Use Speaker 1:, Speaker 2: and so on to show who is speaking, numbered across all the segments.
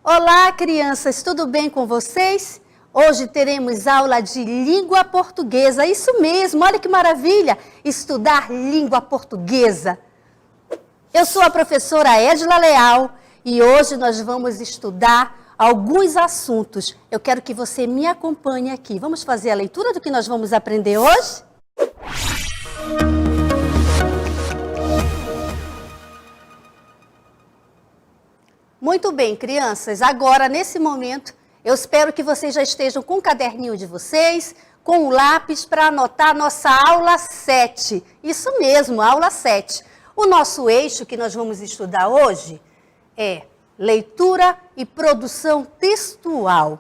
Speaker 1: Olá, crianças, tudo bem com vocês? Hoje teremos aula de língua portuguesa, isso mesmo, olha que maravilha, estudar língua portuguesa. Eu sou a professora Edila Leal e hoje nós vamos estudar alguns assuntos. Eu quero que você me acompanhe aqui. Vamos fazer a leitura do que nós vamos aprender hoje? Muito bem, crianças, agora nesse momento eu espero que vocês já estejam com o caderninho de vocês, com o lápis para anotar a nossa aula 7. Isso mesmo, aula 7. O nosso eixo que nós vamos estudar hoje é leitura e produção textual.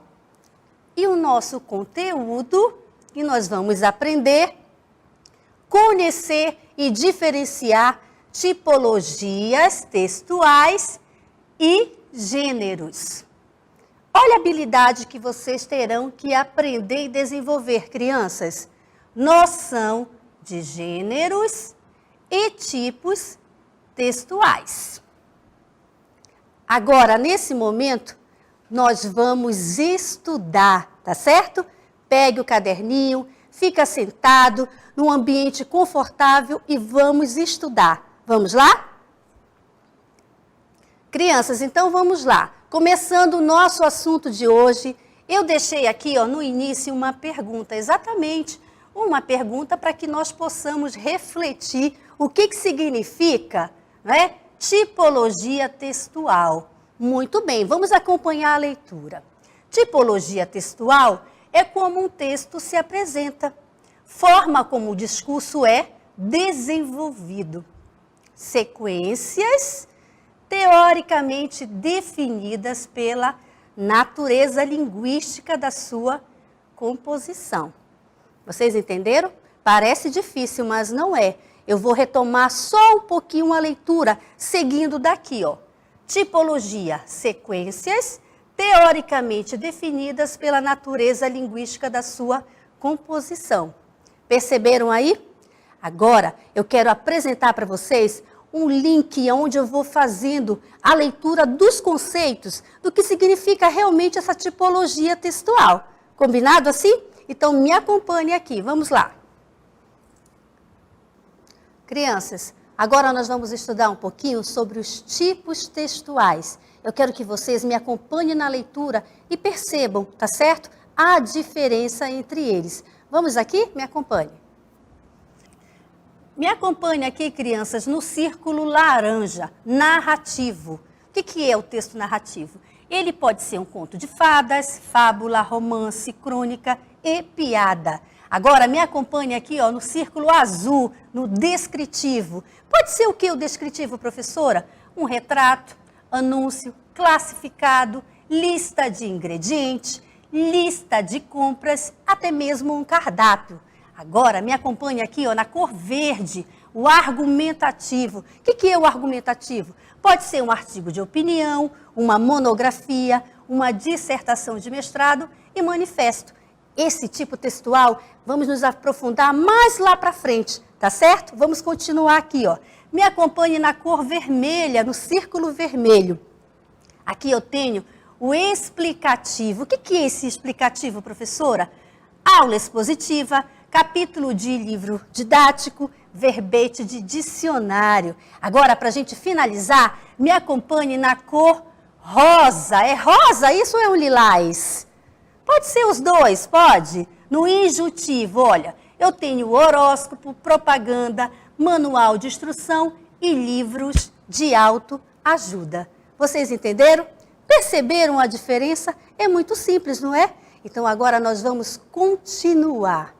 Speaker 1: E o nosso conteúdo que nós vamos aprender, conhecer e diferenciar tipologias textuais e gêneros. Olha a habilidade que vocês terão que aprender e desenvolver, crianças. Noção de gêneros e tipos textuais. Agora, nesse momento, nós vamos estudar, tá certo? Pegue o caderninho, fica sentado, num ambiente confortável e vamos estudar. Vamos lá? Crianças, então vamos lá. Começando o nosso assunto de hoje, eu deixei aqui no início uma pergunta, exatamente uma pergunta para que nós possamos refletir o que significa, né, tipologia textual. Muito bem, vamos acompanhar a leitura. Tipologia textual é como um texto se apresenta, forma como o discurso é desenvolvido, sequências teoricamente definidas pela natureza linguística da sua composição. Vocês entenderam? Parece difícil, mas não é. Eu vou retomar só um pouquinho a leitura, seguindo daqui, Tipologia, sequências teoricamente definidas pela natureza linguística da sua composição. Perceberam aí? Agora, eu quero apresentar para vocês um link onde eu vou fazendo a leitura dos conceitos, do que significa realmente essa tipologia textual. Combinado assim? Então, me acompanhe aqui. Vamos lá. Crianças, agora nós vamos estudar um pouquinho sobre os tipos textuais. Eu quero que vocês me acompanhem na leitura e percebam, tá certo? A diferença entre eles. Vamos aqui? Me acompanhe. Me acompanhe aqui, crianças, no círculo laranja, narrativo. O que é o texto narrativo? Ele pode ser um conto de fadas, fábula, romance, crônica e piada. Agora, me acompanhe aqui no círculo azul, no descritivo. Pode ser o que o descritivo, professora? Um retrato, anúncio, classificado, lista de ingredientes, lista de compras, até mesmo um cardápio. Agora, me acompanhe aqui na cor verde, o argumentativo. O que é o argumentativo? Pode ser um artigo de opinião, uma monografia, uma dissertação de mestrado e manifesto. Esse tipo textual, vamos nos aprofundar mais lá para frente, tá certo? Vamos continuar aqui, Me acompanhe na cor vermelha, no círculo vermelho. Aqui eu tenho o explicativo. O que é esse explicativo, professora? Aula expositiva, capítulo de livro didático, verbete de dicionário. Agora, para a gente finalizar, me acompanhe na cor rosa. É rosa? Isso é um lilás? Pode ser os dois, pode? No injuntivo, olha, eu tenho horóscopo, propaganda, manual de instrução e livros de autoajuda. Vocês entenderam? Perceberam a diferença? É muito simples, não é? Então, agora nós vamos continuar.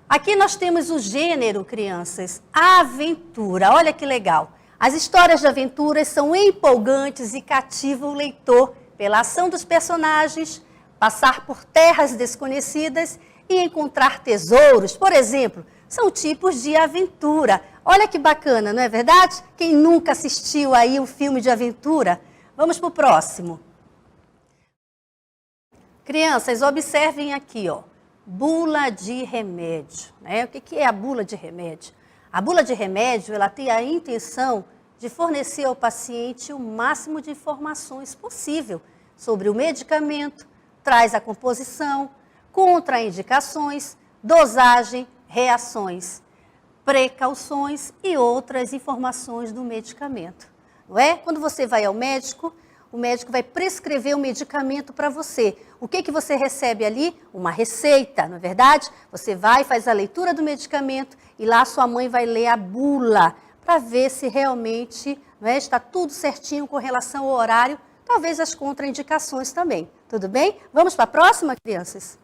Speaker 1: Aqui nós temos o gênero, crianças, aventura. Olha que legal. As histórias de aventuras são empolgantes e cativam o leitor pela ação dos personagens, passar por terras desconhecidas e encontrar tesouros. Por exemplo, são tipos de aventura. Olha que bacana, não é verdade? Quem nunca assistiu aí um filme de aventura? Vamos para o próximo. Crianças, observem aqui, bula de remédio. Né? O que é a bula de remédio? A bula de remédio, ela tem a intenção de fornecer ao paciente o máximo de informações possível sobre o medicamento, traz a composição, contraindicações, dosagem, reações, precauções e outras informações do medicamento. Não é? Quando você vai ao médico, o médico vai prescrever o medicamento para você. O que você recebe ali? Uma receita, não é verdade? Você vai, faz a leitura do medicamento e lá sua mãe vai ler a bula para ver se realmente, não é, está tudo certinho com relação ao horário, talvez as contraindicações também. Tudo bem? Vamos para a próxima, crianças?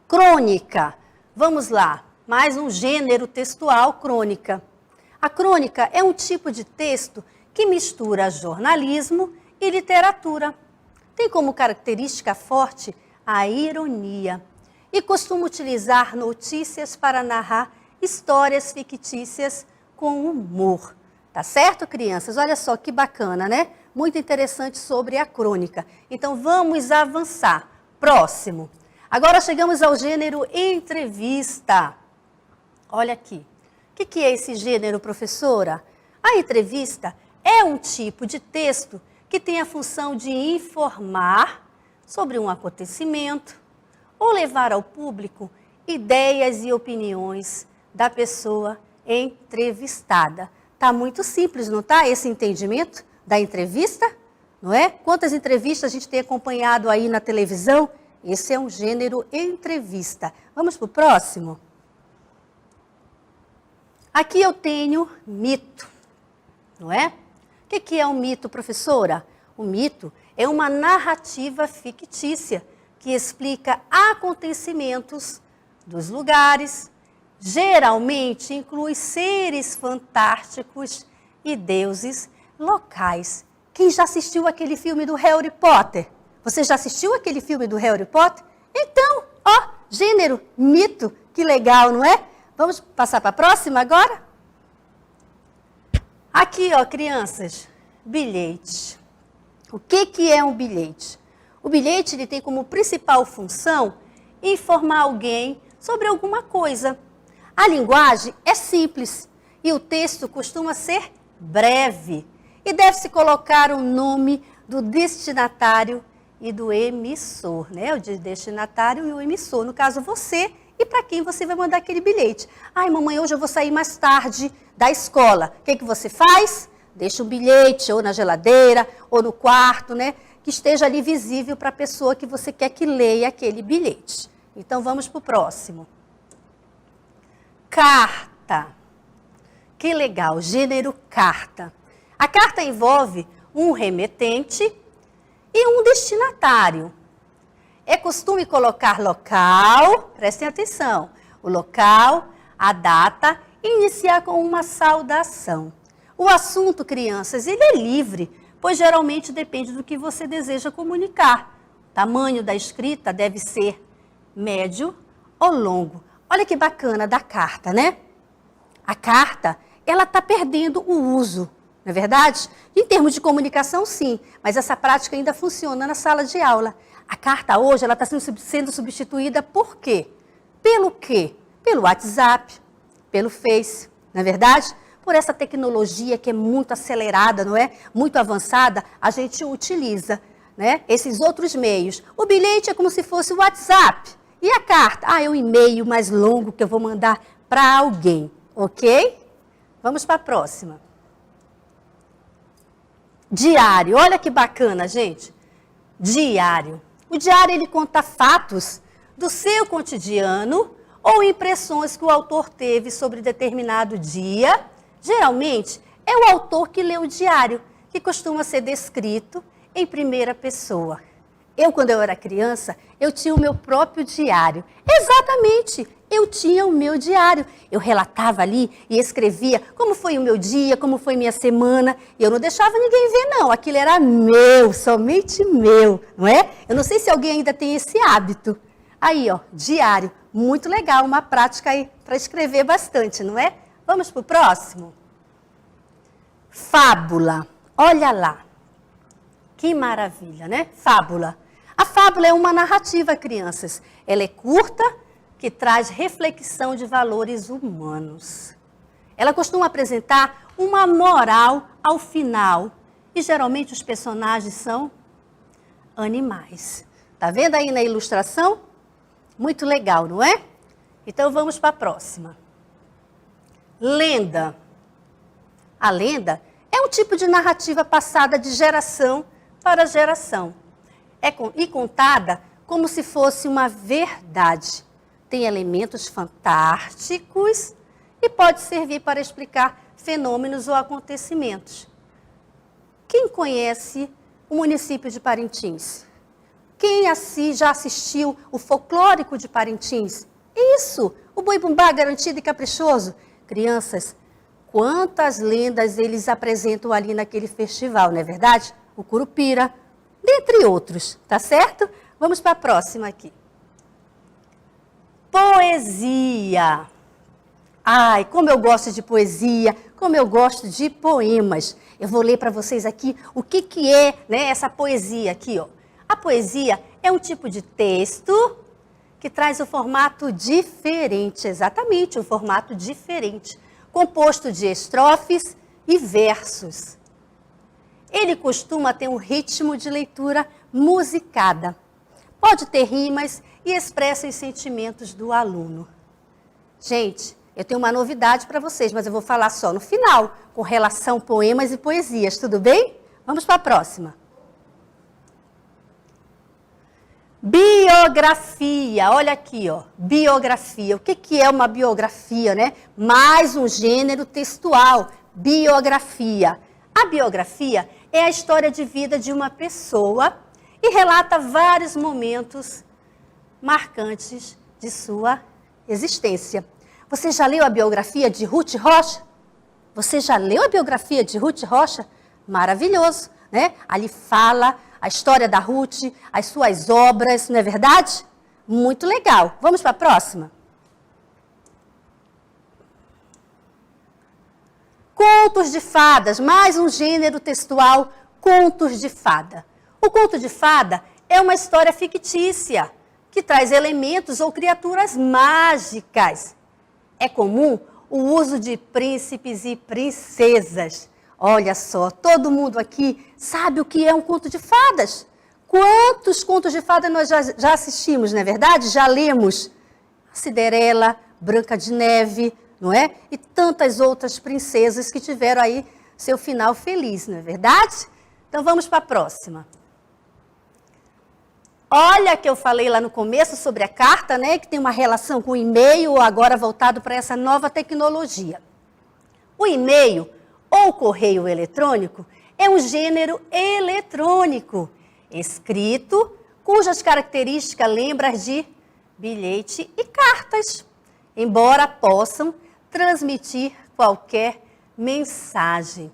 Speaker 1: Crônica. Vamos lá. Mais um gênero textual, crônica. A crônica é um tipo de texto que mistura jornalismo e literatura. Tem como característica forte a ironia e costuma utilizar notícias para narrar histórias fictícias com humor. Tá certo, crianças? Olha só que bacana, né? Muito interessante sobre a crônica. Então, vamos avançar. Próximo. Agora chegamos ao gênero entrevista. Olha aqui. O que é esse gênero, professora? A entrevista é um tipo de texto que tem a função de informar sobre um acontecimento ou levar ao público ideias e opiniões da pessoa entrevistada. Tá muito simples, não tá? Esse entendimento da entrevista, não é? Quantas entrevistas a gente tem acompanhado aí na televisão? Esse é um gênero entrevista. Vamos para o próximo? Aqui eu tenho mito, não é? O que é um mito, professora? O mito é uma narrativa fictícia que explica acontecimentos dos lugares, geralmente inclui seres fantásticos e deuses locais. Quem já assistiu aquele filme do Harry Potter? Você já assistiu aquele filme do Harry Potter? Então, ó, gênero, mito, que legal, não é? Vamos passar para a próxima agora? Aqui, ó, crianças, bilhete. O que é um bilhete? O bilhete ele tem como principal função informar alguém sobre alguma coisa. A linguagem é simples e o texto costuma ser breve. E deve-se colocar o nome do destinatário e do emissor, né? O destinatário e o emissor, no caso você, e para quem você vai mandar aquele bilhete. Ai, mamãe, hoje eu vou sair mais tarde da escola. O que você faz? Deixa um bilhete ou na geladeira ou no quarto, né? Que esteja ali visível para a pessoa que você quer que leia aquele bilhete. Então, vamos para o próximo. Carta. Que legal, gênero carta. A carta envolve um remetente e um destinatário. É costume colocar local, prestem atenção, o local, a data e iniciar com uma saudação. O assunto, crianças, ele é livre, pois geralmente depende do que você deseja comunicar. O tamanho da escrita deve ser médio ou longo. Olha que bacana da carta, né? A carta, ela está perdendo o uso, não é verdade? Em termos de comunicação, sim, mas essa prática ainda funciona na sala de aula. A carta hoje, ela está sendo substituída por quê? Pelo quê? Pelo WhatsApp, pelo Face, não é verdade? Por essa tecnologia que é muito acelerada, não é? Muito avançada, a gente utiliza, né, esses outros meios. O bilhete é como se fosse o WhatsApp. E a carta? Ah, é um e-mail mais longo que eu vou mandar para alguém, ok? Vamos para a próxima. Diário. Olha que bacana, gente. Diário. O diário, ele conta fatos do seu cotidiano ou impressões que o autor teve sobre determinado dia. Geralmente, é o autor que lê o diário, que costuma ser descrito em primeira pessoa. Quando eu era criança, eu tinha o meu próprio diário. Exatamente, eu tinha o meu diário. Eu relatava ali e escrevia como foi o meu dia, como foi minha semana. E eu não deixava ninguém ver, não. Aquilo era meu, somente meu, não é? Eu não sei se alguém ainda tem esse hábito. Aí, ó, diário. Muito legal, uma prática aí para escrever bastante, não é? Vamos para o próximo? Fábula. Olha lá. Que maravilha, né? Fábula. A fábula é uma narrativa, crianças. Ela é curta, que traz reflexão de valores humanos. Ela costuma apresentar uma moral ao final. E geralmente os personagens são animais. Tá vendo aí na ilustração? Muito legal, não é? Então vamos para a próxima. Lenda. A lenda é um tipo de narrativa passada de geração para geração. E contada como se fosse uma verdade. Tem elementos fantásticos e pode servir para explicar fenômenos ou acontecimentos. Quem conhece o município de Parintins? Quem já assistiu o folclórico de Parintins? Isso, o boi-bumbá garantido e caprichoso. Crianças, quantas lendas eles apresentam ali naquele festival, não é verdade? O Curupira, dentre outros, tá certo? Vamos para a próxima aqui. Poesia. Ai, como eu gosto de poesia, como eu gosto de poemas. Eu vou ler para vocês aqui o que é, né, essa poesia aqui, ó. A poesia é um tipo de texto que traz um formato diferente, exatamente, um formato diferente, composto de estrofes e versos. Ele costuma ter um ritmo de leitura musicada. Pode ter rimas e expressa os sentimentos do aluno. Gente, eu tenho uma novidade para vocês, mas eu vou falar só no final, com relação a poemas e poesias, tudo bem? Vamos para a próxima. Biografia, olha aqui, ó, biografia. O que é uma biografia, né? Mais um gênero textual, biografia. A biografia é a história de vida de uma pessoa e relata vários momentos marcantes de sua existência. Você já leu a biografia de Ruth Rocha? Você já leu a biografia de Ruth Rocha? Maravilhoso, né? Ali fala a história da Ruth, as suas obras, não é verdade? Muito legal. Vamos para a próxima? Contos de fadas, mais um gênero textual, contos de fada. O conto de fada é uma história fictícia que traz elementos ou criaturas mágicas. É comum o uso de príncipes e princesas. Olha só, todo mundo aqui sabe o que é um conto de fadas. Quantos contos de fadas nós já assistimos, não é verdade? Já lemos Cinderela, Branca de Neve, não é? E tantas outras princesas que tiveram aí seu final feliz, não é verdade? Então vamos para a próxima. Olha que eu falei lá no começo sobre a carta, né? Que tem uma relação com o e-mail, agora voltado para essa nova tecnologia. O e-mail ou correio eletrônico é um gênero eletrônico, escrito, cujas características lembram de bilhete e cartas, embora possam transmitir qualquer mensagem.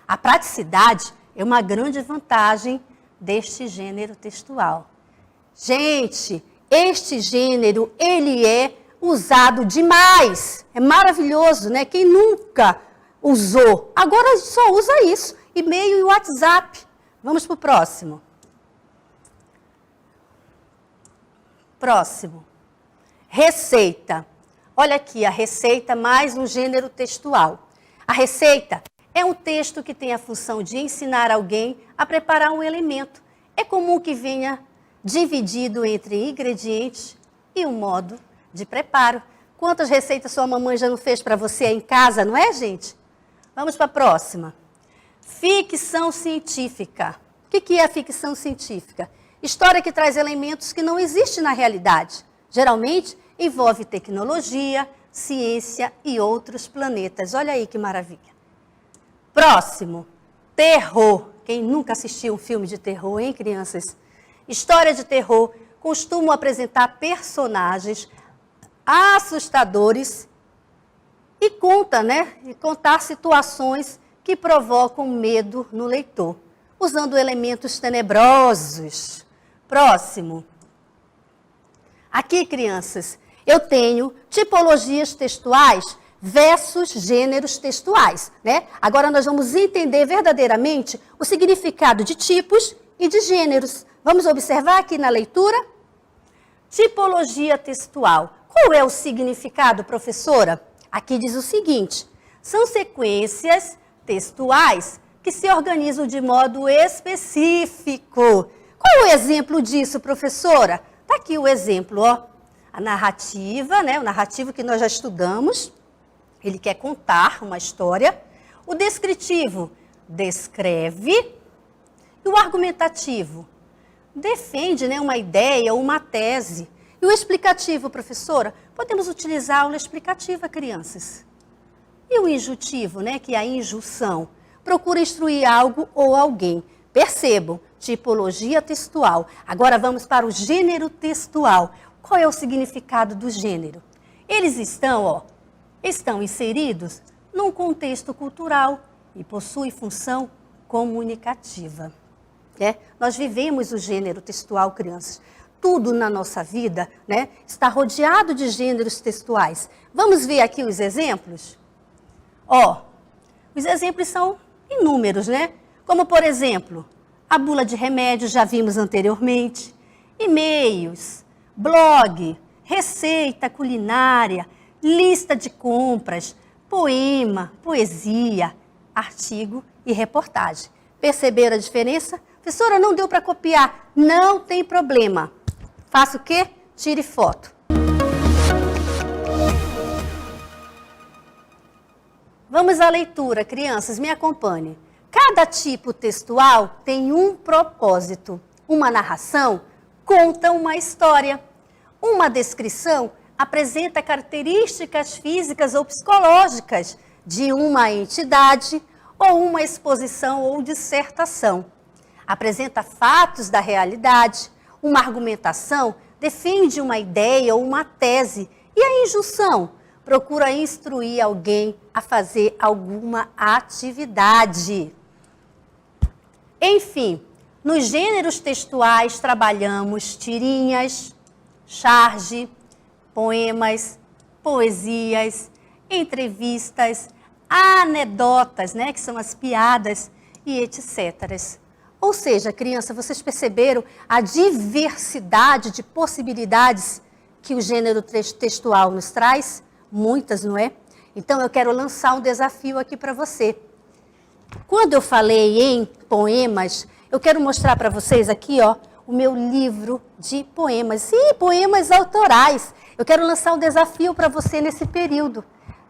Speaker 1: A praticidade é uma grande vantagem deste gênero textual. Gente, este gênero, ele é usado demais. É maravilhoso, né? Quem nunca usou? Agora a gente só usa isso, e-mail e WhatsApp. Vamos para o próximo. Próximo. Receita. Olha aqui, a receita mais um gênero textual. A receita é um texto que tem a função de ensinar alguém a preparar um alimento. É comum que venha dividido entre ingredientes e um modo de preparo. Quantas receitas sua mamãe já não fez para você em casa, não é, gente? Vamos para a próxima. Ficção científica. O que é a ficção científica? História que traz elementos que não existem na realidade. Geralmente envolve tecnologia, ciência e outros planetas. Olha aí que maravilha. Próximo. Terror. Quem nunca assistiu um filme de terror, hein, crianças? História de terror costumam apresentar personagens assustadores e contar situações que provocam medo no leitor, usando elementos tenebrosos. Próximo. Aqui, crianças, eu tenho tipologias textuais versus gêneros textuais, né? Agora nós vamos entender verdadeiramente o significado de tipos e de gêneros. Vamos observar aqui na leitura? Tipologia textual. Qual é o significado, professora? Aqui diz o seguinte: são sequências textuais que se organizam de modo específico. Qual é o exemplo disso, professora? Está aqui o exemplo, ó. A narrativa, né? O narrativo que nós já estudamos, ele quer contar uma história. O descritivo descreve. E o argumentativo defende, né, uma ideia, uma tese. E o explicativo, professora? Podemos utilizar a aula explicativa, crianças. E o injuntivo, né, que é a injunção? Procura instruir algo ou alguém. Percebam, tipologia textual. Agora vamos para o gênero textual. Qual é o significado do gênero? Eles estão inseridos num contexto cultural e possuem função comunicativa. Nós vivemos o gênero textual, crianças. Tudo na nossa vida, né, está rodeado de gêneros textuais. Vamos ver aqui os exemplos? Os exemplos são inúmeros, né? Como, por exemplo, a bula de remédio, já vimos anteriormente, e-mails, blog, receita culinária, lista de compras, poema, poesia, artigo e reportagem. Perceberam a diferença? Professora, não deu para copiar. Não tem problema. Faça o quê? Tire foto. Vamos à leitura, crianças, me acompanhem. Cada tipo textual tem um propósito. Uma narração conta uma história. Uma descrição apresenta características físicas ou psicológicas de uma entidade ou uma exposição ou dissertação. Apresenta fatos da realidade. Uma argumentação defende uma ideia ou uma tese. E a injunção procura instruir alguém a fazer alguma atividade. Enfim, nos gêneros textuais trabalhamos tirinhas, charge, poemas, poesias, entrevistas, anedotas, né, que são as piadas e etc. Ou seja, criança, vocês perceberam a diversidade de possibilidades que o gênero textual nos traz? Muitas, não é? Então, eu quero lançar um desafio aqui para você. Quando eu falei em poemas, eu quero mostrar para vocês aqui, ó, o meu livro de poemas. Sim, poemas autorais. Eu quero lançar um desafio para você nesse período.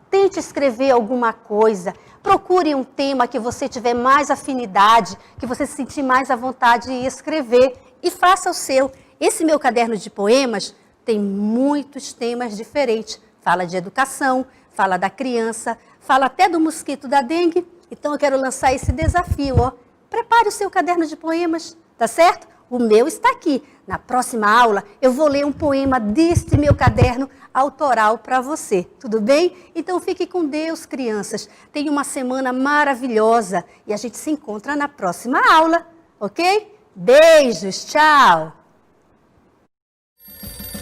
Speaker 1: Tente escrever alguma coisa. Procure um tema que você tiver mais afinidade, que você se sentir mais à vontade de escrever. E faça o seu. Esse meu caderno de poemas tem muitos temas diferentes. Fala de educação, fala da criança, fala até do mosquito da dengue. Então, eu quero lançar esse desafio, ó. Prepare o seu caderno de poemas, tá certo? O meu está aqui. Na próxima aula, eu vou ler um poema deste meu caderno autoral para você. Tudo bem? Então, fique com Deus, crianças. Tenha uma semana maravilhosa e a gente se encontra na próxima aula, ok? Beijos, tchau!